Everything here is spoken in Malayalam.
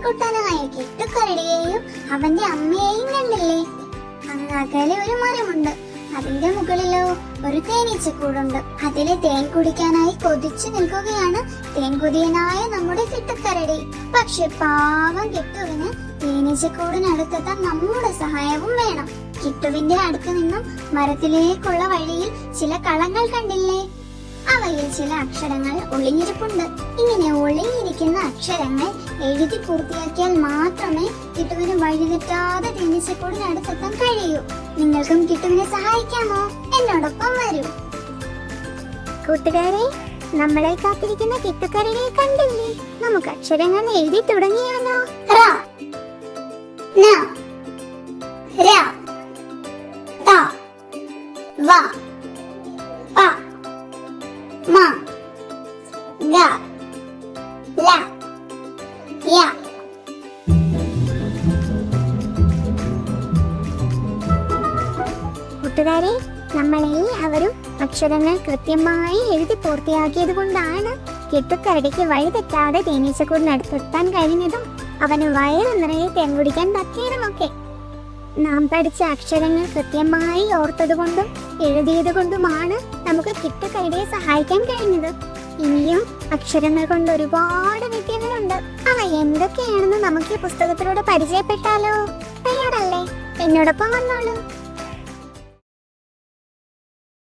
കുട്ടനായ കിട്ടുകരടിയെയും അവന്റെ അമ്മയെയും കണ്ടില്ലേ? അങ്ങകലെ ഒരു മരമുണ്ട്. അതിന്റെ മുകളിലോ ഒരു തേനീച്ചക്കൂടുണ്ട്. അതിലെ തേൻ കുടിക്കാനായി കൊതിച്ചു നിൽക്കുകയാണ് തേൻകുതിയനായ നമ്മുടെ കിട്ടുകരടി. പക്ഷെ പാവം കിട്ടുവിന് തേനീച്ചക്കൂടിനടുത്തെത്താൻ നമ്മുടെ സഹായവും വേണം. കിട്ടുവിന്റെ അടുത്ത് നിന്നും മരത്തിലേക്കുള്ള വഴിയിൽ ചില കളങ്ങൾ കണ്ടില്ലേ? അവയിൽ ചില അക്ഷരങ്ങൾ ഒളിഞ്ഞിരിപ്പുണ്ട്. ഇങ്ങനെ ഒളിഞ്ഞിരിക്കുന്ന അക്ഷരങ്ങൾ എഴുതി പൂർത്തിയാക്കിയാൽ മാത്രമേ കിട്ടുവിന് വഴിതെറ്റാതെ തേനീച്ചക്കൂടിനടുത്തെത്താൻ കഴിയൂ. നിങ്ങൾക്കും കിട്ടുവിനെ സഹായിക്കാമോ? എന്നോടൊപ്പം വരൂ. കൂട്ടുകാരെ, നമ്മളെ കാത്തിരിക്കുന്ന കിട്ടുകരടിയെ കണ്ടില്ലേ? നമുക്ക് അക്ഷരങ്ങൾ എഴുതി തുടങ്ങിയാലോ? റ, ന, ര, ത, വ, പ, മ, ഗ, ല, യ. കൂട്ടുകാരെ, നമ്മളെല്ലാവരും അക്ഷരങ്ങൾ കൃത്യമായി എഴുതി പൂർത്തിയാക്കിയത് കൊണ്ടാണ് കിട്ടുകരടിക്ക് വഴി തെറ്റാതെ തേനീച്ചക്കൂടിനടുത്തെത്താൻ കഴിഞ്ഞതും അവന് വയറ് നിറയെ തേൻ കുടിക്കാൻ പറ്റിയതുമൊക്കെ. നാം പഠിച്ച അക്ഷരങ്ങൾ കൃത്യമായി ഓർത്തതുകൊണ്ടും എഴുതിയത് കൊണ്ടുമാണ് നമുക്ക് കിട്ടുകരടിയെ സഹായിക്കാൻ കഴിഞ്ഞത്. ഇനിയും അക്ഷരങ്ങൾ കൊണ്ട് ഒരുപാട് വിദ്യകളുണ്ട്. അവ എന്തൊക്കെയാണെന്ന് നമുക്ക് ഈ പുസ്തകത്തിലൂടെ പരിചയപ്പെട്ടാലോ? തയ്യാറല്ലേ? എന്നോടൊപ്പം വന്നോളൂ.